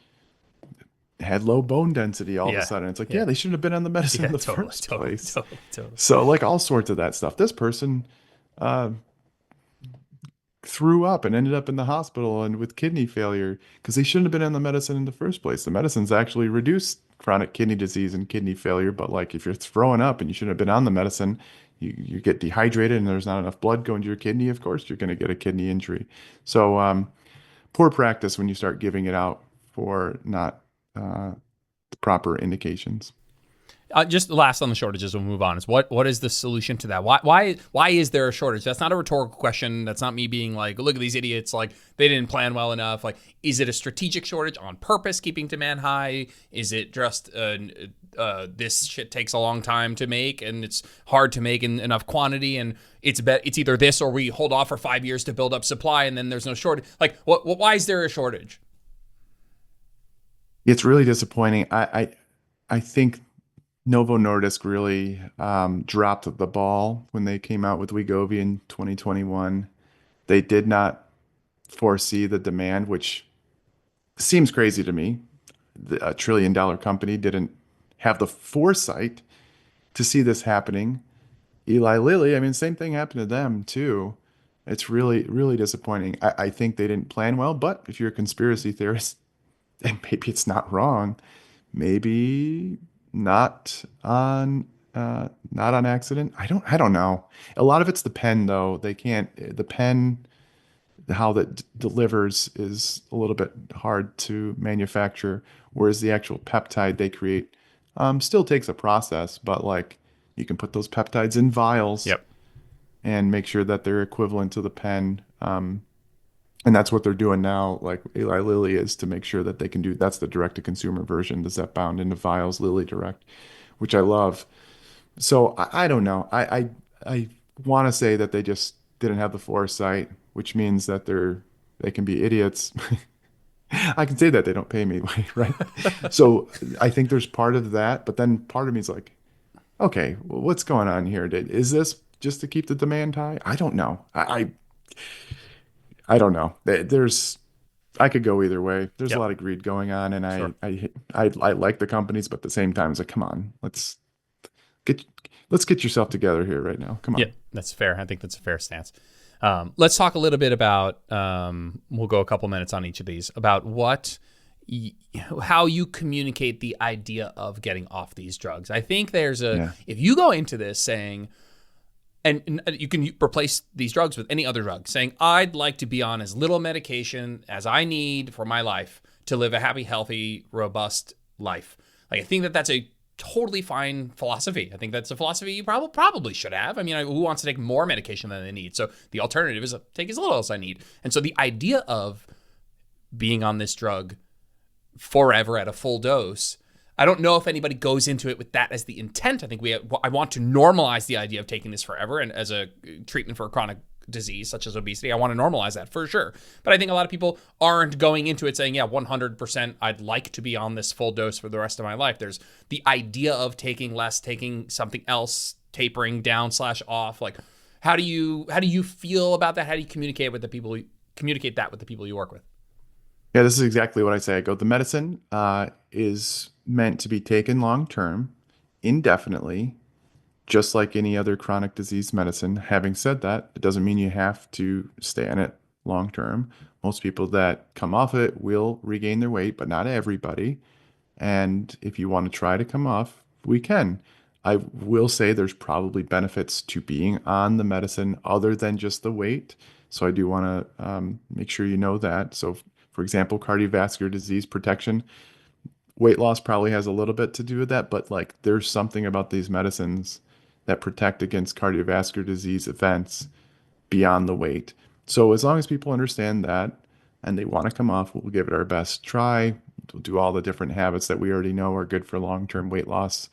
had low bone density all of a Yeah. sudden. It's like, Yeah. yeah, they shouldn't have been on the medicine in Yeah. the Totally. first Totally. place. Totally. Totally. So, like, all sorts of that stuff. This person uh, threw up and ended up in the hospital and with kidney failure because they shouldn't have been on the medicine in the first place. The medicines actually reduce chronic kidney disease and kidney failure, but like if you're throwing up and you shouldn't have been on the medicine, you get dehydrated and there's not enough blood going to your kidney, of course you're going to get a kidney injury. So poor practice when you start giving it out for not the proper indications. Just last on the shortages, we'll move on. Is what is the solution to that? Why is there a shortage? That's not a rhetorical question. That's not me being like, look at these idiots, like they didn't plan well enough. Like, is it a strategic shortage on purpose, keeping demand high? Is it just this shit takes a long time to make and it's hard to make in enough quantity, and it's either this or we hold off for 5 years to build up supply and then there's no shortage. Like, why is there a shortage? It's really disappointing. I think Novo Nordisk really dropped the ball when they came out with Wegovy in 2021. They did not foresee the demand, which seems crazy to me. A trillion-dollar company didn't have the foresight to see this happening. Eli Lilly, I mean, same thing happened to them too. It's really, really disappointing. I think they didn't plan well, but if you're a conspiracy theorist, and maybe it's not wrong, maybe not on not on accident. I don't know. A lot of it's the pen though. They can't the pen how that delivers is a little bit hard to manufacture, whereas the actual peptide they create still takes a process, but like you can put those peptides in vials Yep. and make sure that they're equivalent to the pen. And that's what they're doing now, like Eli Lilly is, to make sure that they can do that's the direct to consumer version, the Zepbound into vials, Lilly Direct, which I love. So I don't know. I want to say that they just didn't have the foresight, which means that they can be idiots. I can say that they don't pay me, right? So I think there's part of that, but then part of me is like, okay, well, what's going on here? Is this just to keep the demand high? I don't know. I don't know. There's I could go either way. There's a Yep. lot of greed going on, and Sure. I like the companies, but at the same time, it's like, come on, get let's get yourself together here right now. Come Yeah, on. that's fair. I think that's a fair stance. Let's talk a little bit about. We'll go a couple minutes on each of these about how you communicate the idea of getting off these drugs. I think Yeah. if you go into this saying, and you can replace these drugs with any other drug, saying I'd like to be on as little medication as I need for my life to live a happy, healthy, robust life. Like I think that's a totally fine philosophy. I think that's a philosophy you probably should have. I mean, who wants to take more medication than they need? So the alternative is take as little as I need. And so the idea of being on this drug forever at a full dose, I don't know if anybody goes into it with that as the intent. I think I want to normalize the idea of taking this forever and as a treatment for a chronic disease such as obesity. I want to normalize that for sure. But I think a lot of people aren't going into it saying, yeah, 100% I'd like to be on this full dose for the rest of my life. There's the idea of taking less, taking something else, tapering down / off. Like, how do you feel about that? How do you communicate that with the people you work with? Yeah, this is exactly what I say. I go, the medicine is meant to be taken long term, indefinitely, just like any other chronic disease medicine. Having said that, it doesn't mean you have to stay on it long term. Most people that come off it will regain their weight, but not everybody. And if you want to try to come off, we can. I will say there's probably benefits to being on the medicine other than just the weight. So I do want to make sure you know that. So, for example, cardiovascular disease protection, weight loss probably has a little bit to do with that, but like there's something about these medicines that protect against cardiovascular disease events beyond the weight. So as long as people understand that and they want to come off, we'll give it our best try. We'll do all the different habits that we already know are good for long-term weight loss,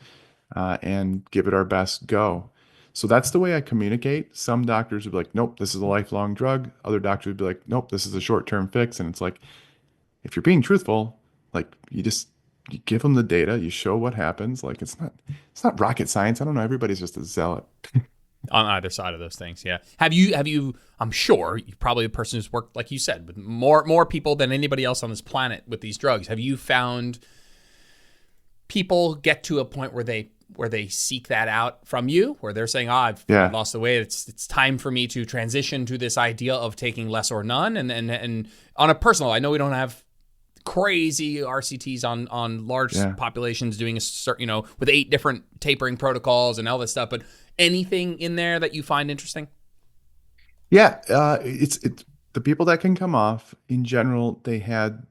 and give it our best go. So that's the way I communicate. Some doctors would be like, nope, this is a lifelong drug. Other doctors would be like, nope, this is a short-term fix. And it's like, if you're being truthful, like you give them the data, you show what happens. Like it's not rocket science. I don't know. Everybody's just a zealot. On either side of those things, yeah. Have you? I'm sure you're probably a person who's worked, like you said, with more people than anybody else on this planet with these drugs. Have you found people get to a point where they seek that out from you, where they're saying, I've Yeah. lost the weight. It's time for me to transition to this idea of taking less or none. And on a personal, I know we don't have crazy RCTs on large Yeah. populations doing a certain, with 8 different tapering protocols and all this stuff, but anything in there that you find interesting? Yeah, it's the people that can come off in general, they had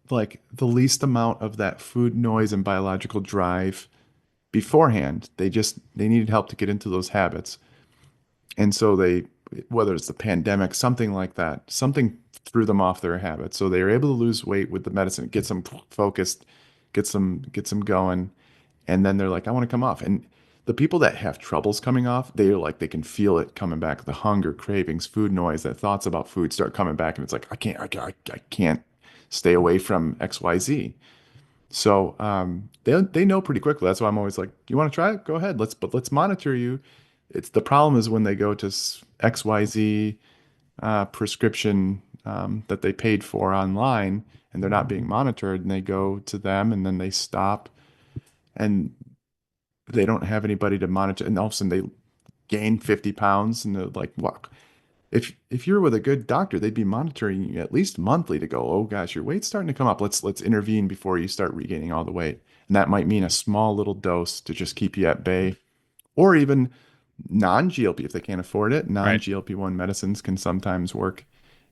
like the least amount of that food noise and biological drive beforehand. They needed help to get into those habits. And so whether it's the pandemic, something like that, something threw them off their habits. So they were able to lose weight with the medicine, get them focused, get some going. And then they're like, I want to come off. And the people that have troubles coming off, they're like, they can feel it coming back. The hunger, cravings, food noise, that thoughts about food start coming back. And it's like, I can't stay away from XYZ. So they know pretty quickly. That's why I'm always like, you want to try it? Go ahead. Let's monitor you. It's the problem is when they go to XYZ prescription that they paid for online and they're not being monitored, and they go to them and then they stop and they don't have anybody to monitor, and all of a sudden they gain 50 pounds, and they're like, well, if you're with a good doctor, they'd be monitoring you at least monthly to go, oh gosh, your weight's starting to come up. Let's intervene before you start regaining all the weight. And that might mean a small little dose to just keep you at bay, or even non-GLP if they can't afford it. Right. Non-GLP-1 medicines can sometimes work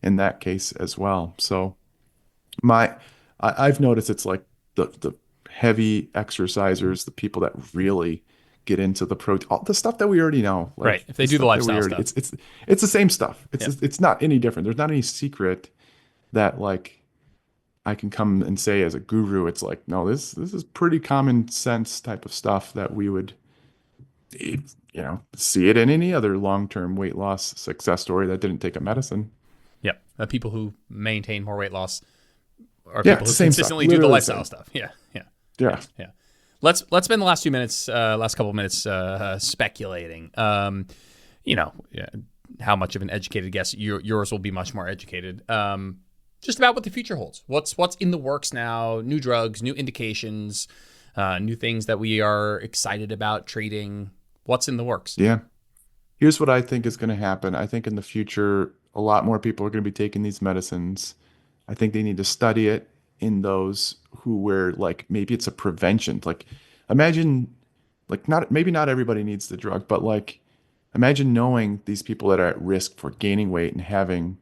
in that case as well. So my I've noticed it's like the heavy exercisers, the people that really get into the protein, all the stuff that we already know, Right. like If they the do the stuff that we lifestyle already, stuff. it's the same stuff. Yeah. It's not any different. There's not any secret that like I can come and say as a guru. It's like, no, this is pretty common sense type of stuff that we would see it in any other long-term weight loss success story that didn't take a medicine. Yep. The people who maintain more weight loss are Yeah, people it's who the same stuff. consistently do the Literally the lifestyle same. stuff. Yeah. Yeah. Yeah. Yeah. Yeah. Let's spend the last couple of minutes speculating. Yeah, how much of an educated guess? Yours will be much more educated. Just about what the future holds. What's in the works now? New drugs, new indications, new things that we are excited about treating. What's in the works? Yeah. Here's what I think is going to happen. I think in the future, a lot more people are going to be taking these medicines. I think they need to study it in those who were like maybe it's a prevention. Like imagine like not maybe not everybody needs the drug, but like imagine knowing these people that are at risk for gaining weight and having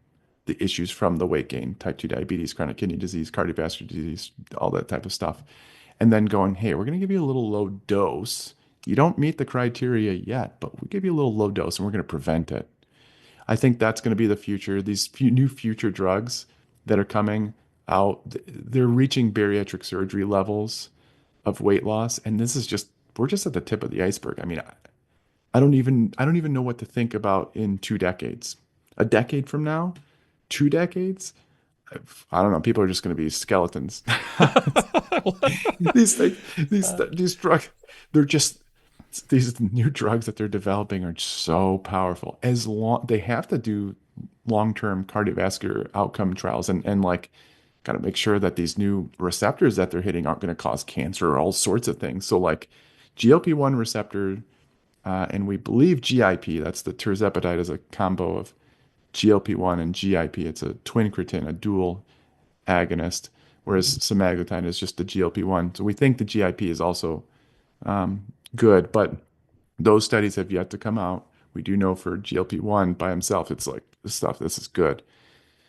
the issues from the weight gain, type 2 diabetes, chronic kidney disease, cardiovascular disease, all that type of stuff. And then going, hey, we're going to give you a little low dose. You don't meet the criteria yet, but we give you a little low dose and we're going to prevent it. I think that's going to be the future. These new future drugs that are coming out, they're reaching bariatric surgery levels of weight loss. And this is just, we're just at the tip of the iceberg. I mean, I don't even know what to think about in 2 decades. A decade from now, 2 decades, I don't know. People are just going to be skeletons. these things, these drugs, they're just these new drugs that they're developing are so powerful. As long they have to do long-term cardiovascular outcome trials and like got to make sure that these new receptors that they're hitting aren't going to cause cancer or all sorts of things. So like GLP-1 receptor, and we believe GIP, that's the tirzepatide, is a combo of GLP-1 and GIP. It's a twin incretin, a dual agonist, whereas semaglutide is just the GLP-1. So we think the GIP is also good, but those studies have yet to come out. We do know for GLP-1 by himself, it's like this is good.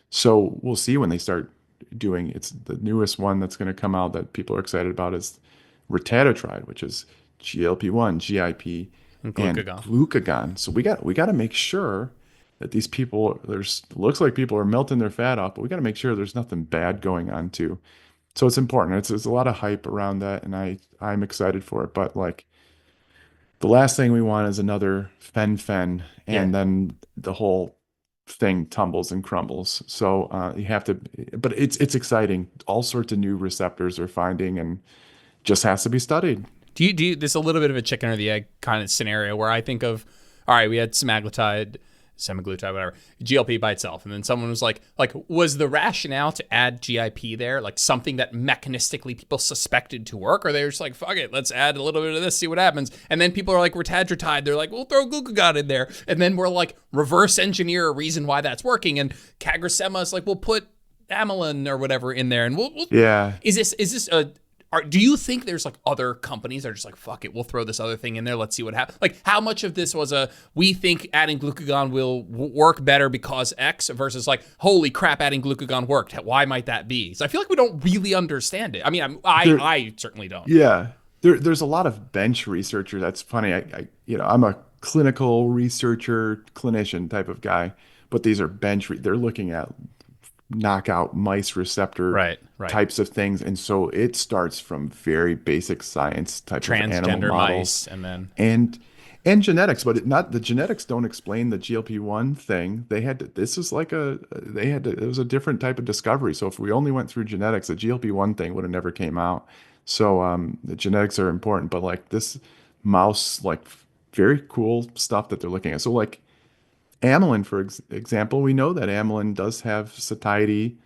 So we'll see when they start doing it's the newest one that's going to come out that people are excited about is retatrutide, which is GLP-1, GIP, and Glucagon. glucagon. So we got to make sure that these people there's looks like people are melting their fat off, but we got to make sure there's nothing bad going on too. So it's important. It's a lot of hype around that, and I'm excited for it. But like the last thing we want is another fen, Yeah. and then the whole thing tumbles and crumbles. So you have to, but it's exciting. All sorts of new receptors are finding, and just has to be studied. Do you this is a little bit of a chicken or the egg kind of scenario where I think of, all right, we had semaglutide, whatever, GLP by itself, and then someone was like, was the rationale to add GIP there like something that mechanistically people suspected to work, or they're just like, fuck it, let's add a little bit of this, see what happens, and then people are like retatrutide, they're like, we'll throw glucagon in there, and then we're like reverse engineer a reason why that's working, and CagriSema is like, we'll put amylin or whatever in there, and we'll Yeah. is this a do you think there's like other companies that are just like, fuck it, we'll throw this other thing in there, let's see what happens? Like, how much of this was we think adding glucagon will work better because X versus like, holy crap, adding glucagon worked. Why might that be? So I feel like we don't really understand it. I mean, I certainly don't. Yeah, there's a lot of bench researcher. That's funny. I'm a clinical researcher, clinician type of guy, but these are they're looking at knockout mice receptor Right. types of things, and so it starts from very basic science type of animal Transgender models mice, and then and and genetics, but not the genetics don't explain the GLP-1 thing. They had to, this is like it was a different type of discovery. So if we only went through genetics, the GLP-1 thing would have never came out. So the genetics are important, but like this mouse, like very cool stuff that they're looking at. So like amylin, for example, we know that amylin does have satiety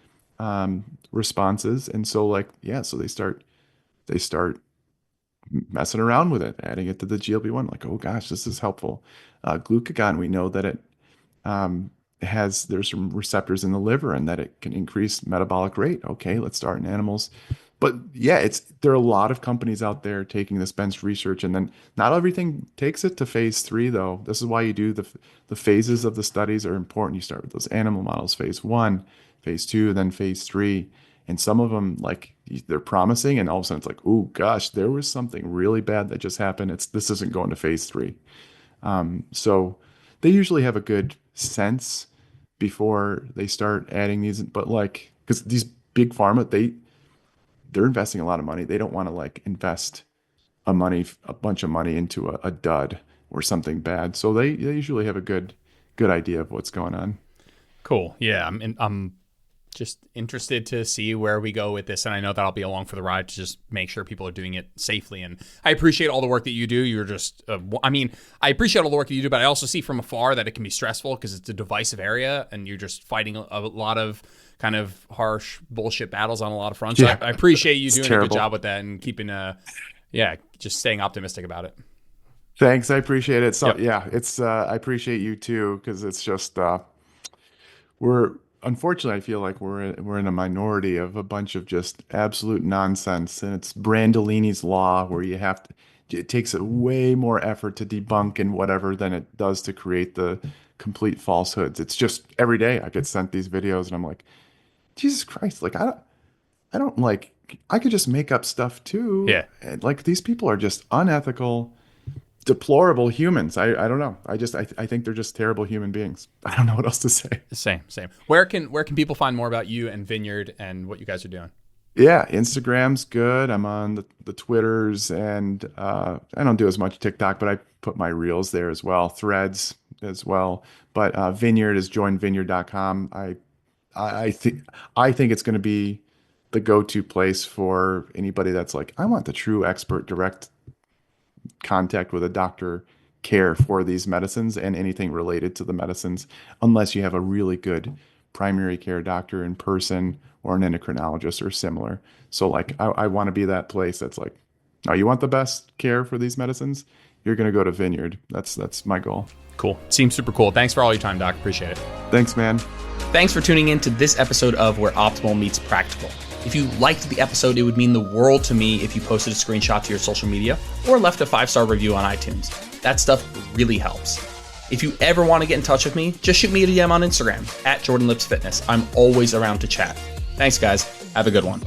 responses, and so like yeah, so they start messing around with it, adding it to the GLP-1. Like, oh gosh, this is helpful. Glucagon, we know that it there's some receptors in the liver and that it can increase metabolic rate. Okay, let's start in animals. But yeah, there are a lot of companies out there taking this bench research, and then not everything takes it to phase 3 though. This is why you do the phases of the studies are important. You start with those animal models, phase 1, phase 2, then phase 3. And some of them, like they're promising, and all of a sudden it's like, oh gosh, there was something really bad that just happened. This isn't going to phase 3. So they usually have a good sense before they start adding these, but like because these big pharma, they're investing a lot of money. They don't want to like invest a bunch of money into a dud or something bad. So they usually have a good idea of what's going on. cool. Yeah, I'm Just interested to see where we go with this. And I know that I'll be along for the ride to just make sure people are doing it safely. And I appreciate all the work that you do. You're just, I appreciate all the work that you do, but I also see from afar that it can be stressful because it's a divisive area and you're just fighting a lot of kind of harsh bullshit battles on a lot of fronts. So I appreciate you doing a good job with that and keeping, just staying optimistic about it. Thanks. I appreciate it. So I appreciate you too, because it's just, unfortunately, I feel like we're in a minority of a bunch of just absolute nonsense, and it's Brandolini's law where it takes a way more effort to debunk and whatever than it does to create the complete falsehoods. It's just every day I get sent these videos, and I'm like, Jesus Christ, like I don't like I could just make up stuff too. Yeah, And, like these people are just unethical, deplorable humans. I don't know. I think they're just terrible human beings. I don't know what else to say. Same. Where can people find more about you and Vineyard and what you guys are doing? Yeah, Instagram's good. I'm on the Twitters, and I don't do as much TikTok, but I put my reels there as well, Threads as well. But Vineyard is joinvineyard.com. I think it's going to be the go-to place for anybody that's like, I want the true expert direct contact with a doctor care for these medicines and anything related to the medicines, unless you have a really good primary care doctor in person or an endocrinologist or similar. So like I want to be that place that's like, oh, you want the best care for these medicines? You're going to go to Vineyard. That's my goal. Cool. Seems super cool. Thanks for all your time, Doc. Appreciate it. Thanks, man. Thanks for tuning in to this episode of Where Optimal Meets Practical. If you liked the episode, it would mean the world to me if you posted a screenshot to your social media or left a 5-star review on iTunes. That stuff really helps. If you ever want to get in touch with me, just shoot me a DM on Instagram @JordanLipsFitness. I'm always around to chat. Thanks, guys. Have a good one.